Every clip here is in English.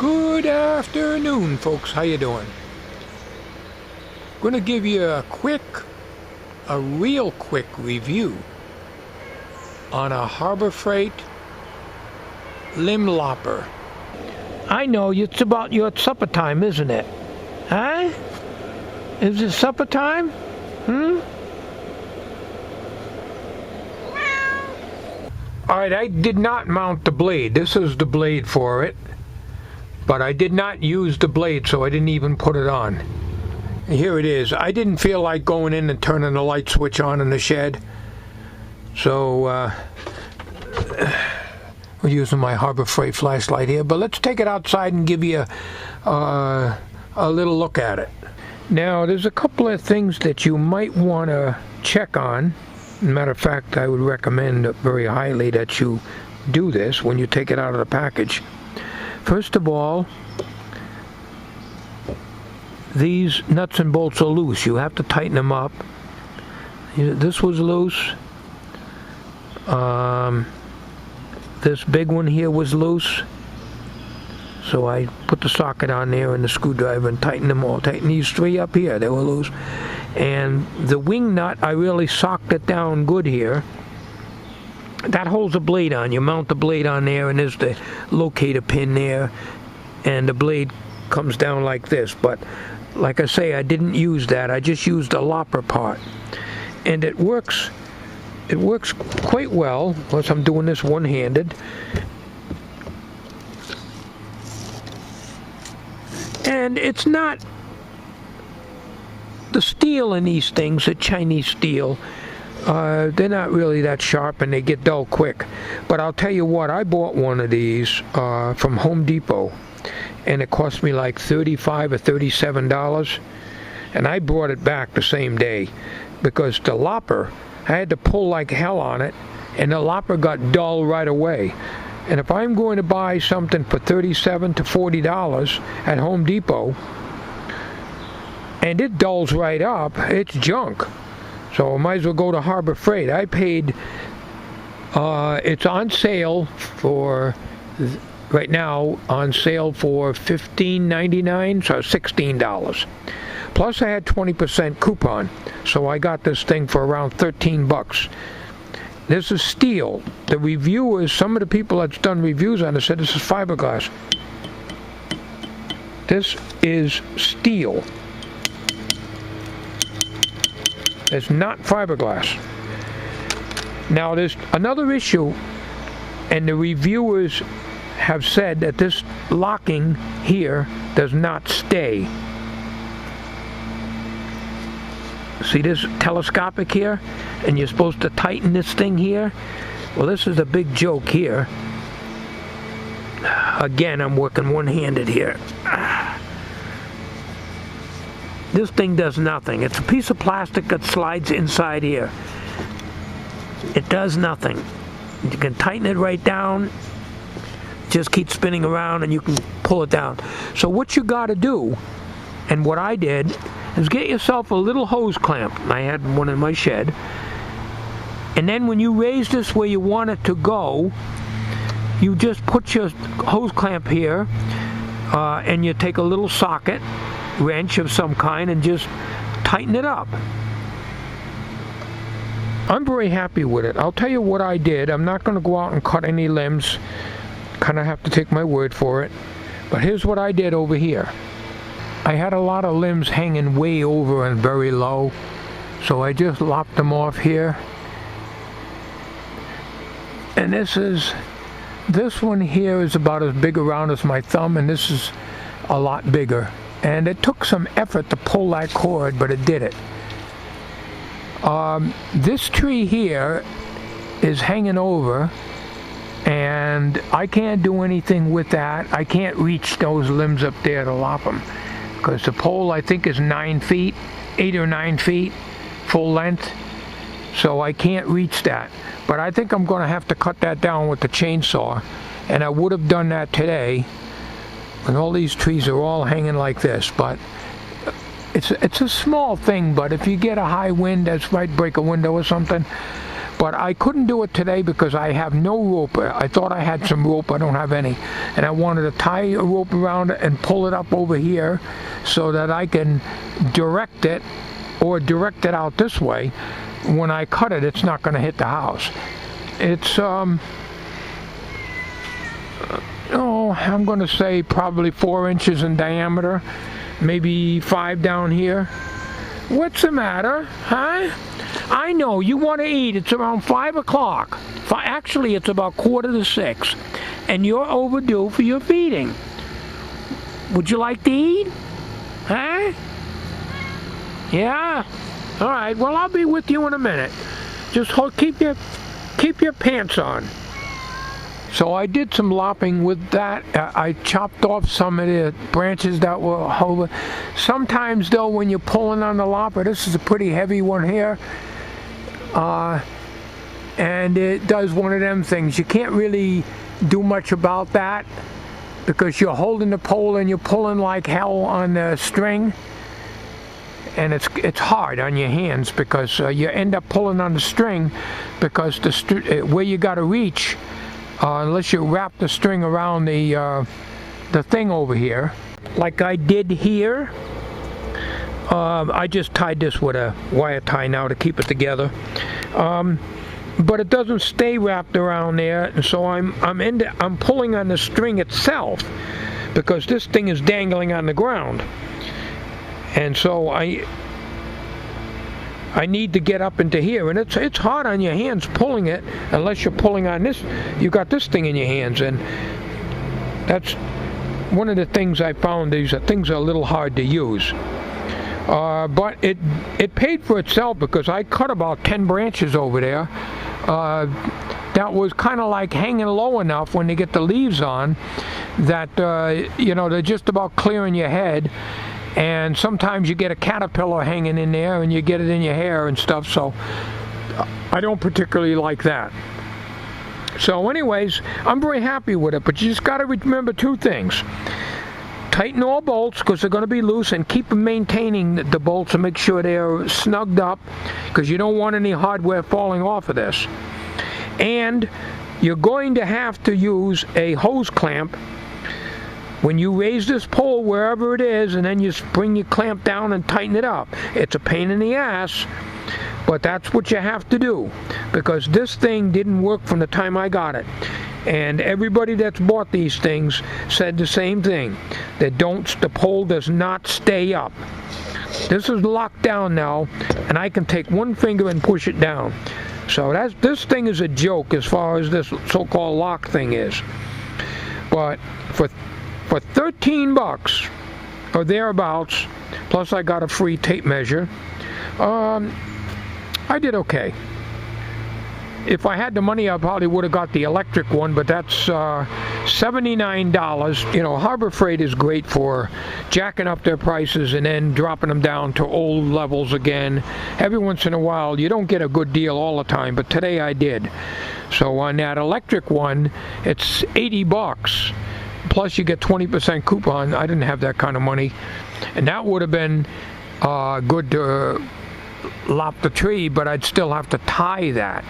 Good afternoon, folks. How you doing? Going to give you a real quick review on a Harbor Freight limb lopper. I know it's about your supper time, isn't it? Huh? Is it supper time? Alright, I did not mount the blade. This is the blade for it. But I did not use the blade, so I didn't even put it on. And here it is. I didn't feel like going in and turning the light switch on in the shed. So, we're using my Harbor Freight flashlight here. But let's take it outside and give you a little look at it. Now, there's a couple of things that you might want to check on. Matter of fact, I would recommend very highly that you do this when you take it out of the package. First of all, these nuts and bolts are loose. You have to tighten them up. This was loose. This big one here was loose. So I put the socket on there and the screwdriver and tightened them all. Tighten these three up here. They were loose. And the wing nut, I really socked it down good here. That holds a blade on. You mount the blade on there, and there's the locator pin there, and the blade comes down like this. But like I say, I didn't use that. I just used the lopper part, and it works quite well. Of course, I'm doing this one-handed, and it's not the steel in these things, the Chinese steel. They're not really that sharp and they get dull quick. But I'll tell you what, I bought one of these from Home Depot, and it cost me like $35 or $37, and I brought it back the same day because the lopper, I had to pull like hell on it, and the lopper got dull right away. And if I'm going to buy something for $37 to $40 at Home Depot and it dulls right up, it's junk. So I might as well go to Harbor Freight. I paid, it's on sale for, right now, on sale for $15.99, so $16. Plus I had 20% coupon, so I got this thing for around 13 bucks. This is steel. The reviewers, some of the people that's done reviews on it said this is fiberglass. This is steel. It's not fiberglass. Now there's another issue, and the reviewers have said that this locking here does not stay. See this telescopic here? And you're supposed to tighten this thing here? Well, this is a big joke here. Again, I'm working one-handed here. This thing does nothing. It's a piece of plastic that slides inside here. It does nothing. You can tighten it right down, just keep spinning around and you can pull it down. So what you got to do, and what I did, is get yourself a little hose clamp. I had one in my shed. And then when you raise this where you want it to go, you just put your hose clamp here, and you take a little socket, wrench of some kind, and just tighten it up. I'm very happy with it. I'll tell you what I did. I'm not going to go out and cut any limbs. Kind of have to take my word for it. But here's what I did over here. I had a lot of limbs hanging way over and very low, so I just lopped them off here. And this one here is about as big around as my thumb, and this is a lot bigger. And it took some effort to pull that cord, but it did it. This tree here is hanging over, and I can't do anything with that. I can't reach those limbs up there to lop them, because the pole I think is 9 feet, 8 or 9 feet, full length. So I can't reach that. But I think I'm going to have to cut that down with the chainsaw, and I would have done that today. And all these trees are all hanging like this, but it's a small thing, but if you get a high wind, that might break a window or something. But I couldn't do it today because I have no rope. I thought I had some rope, I don't have any. And I wanted to tie a rope around it and pull it up over here so that I can direct it, or direct it out this way. When I cut it, it's not going to hit the house. It's, I'm going to say probably 4 inches in diameter, maybe 5 down here. What's the matter, huh? I know, you want to eat. It's around 5 o'clock. Actually, it's about 5:45, and you're overdue for your feeding. Would you like to eat? Huh? Yeah? All right, well, I'll be with you in a minute. Just keep your pants on. So I did some lopping with that. I chopped off some of the branches that were over. Sometimes though, when you're pulling on the lopper, this is a pretty heavy one here, and it does one of them things. You can't really do much about that because you're holding the pole and you're pulling like hell on the string, and it's hard on your hands because you end up pulling on the string because where you got to reach. Unless you wrap the string around the thing over here, like I did here. I just tied this with a wire tie now to keep it together, but it doesn't stay wrapped around there, and so I'm pulling on the string itself because this thing is dangling on the ground, and so I need to get up into here, and it's hard on your hands pulling it unless you're pulling on this. You got this thing in your hands, and that's one of the things I found. These things are a little hard to use, but it paid for itself because I cut about 10 branches over there. That was kind of like hanging low enough when they get the leaves on that they're just about clearing your head. And sometimes you get a caterpillar hanging in there and you get it in your hair and stuff, so I don't particularly like that. So anyways, I'm very happy with it, but you just got to remember 2 things. Tighten all bolts because they're going to be loose, and keep maintaining the bolts and make sure they're snugged up because you don't want any hardware falling off of this. And you're going to have to use a hose clamp when you raise this pole wherever it is, and then you bring your clamp down and tighten it up. It's a pain in the ass, but that's what you have to do because this thing didn't work from the time I got it. And everybody that's bought these things said the same thing. The pole does not stay up. This is locked down now, and I can take one finger and push it down. So this thing is a joke as far as this so-called lock thing is. But for $13 or thereabouts, plus I got a free tape measure, I did okay. If I had the money, I probably would have got the electric one, but that's $79. You know, Harbor Freight is great for jacking up their prices and then dropping them down to old levels again. Every once in a while, you don't get a good deal all the time, but today I did. So on that electric one, it's $80. Plus you get 20% coupon. I didn't have that kind of money, and that would have been good to lop the tree, but I'd still have to tie that.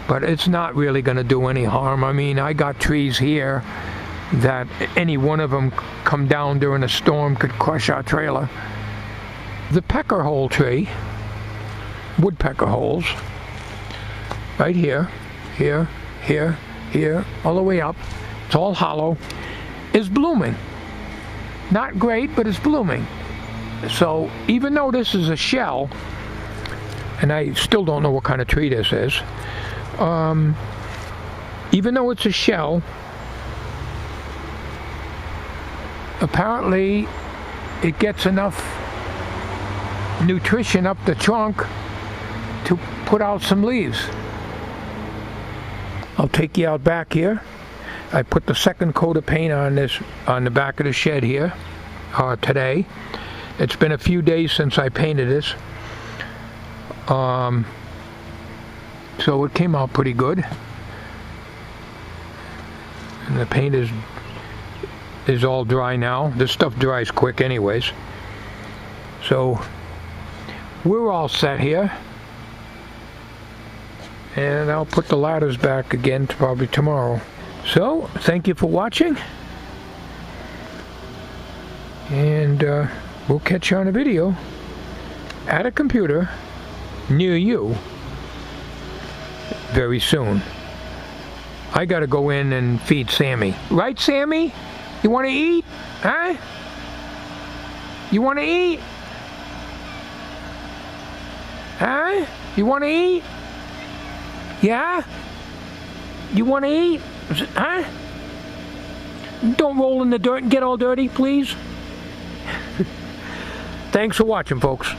But it's not really going to do any harm. I mean, I got trees here that any one of them come down during a storm could crush our trailer. The pecker hole tree, woodpecker holes, right here, here, here, here, all the way up, it's all hollow, is blooming. Not great, but it's blooming. So even though this is a shell, and I still don't know what kind of tree this is, even though it's a shell, apparently it gets enough nutrition up the trunk to put out some leaves. I'll take you out back here. I put the second coat of paint on the back of the shed here today. It's been a few days since I painted this, so it came out pretty good. And the paint is all dry now. This stuff dries quick anyways. So we're all set here. and I'll put the ladders back again probably tomorrow. So, thank you for watching, and we'll catch you on a video at a computer near you very soon. I gotta go in and feed Sammy. Right, Sammy? You wanna eat? Huh? You wanna eat? Huh? You wanna eat? Yeah? You wanna eat? Huh? Don't roll in the dirt and get all dirty, please. Thanks for watching, folks.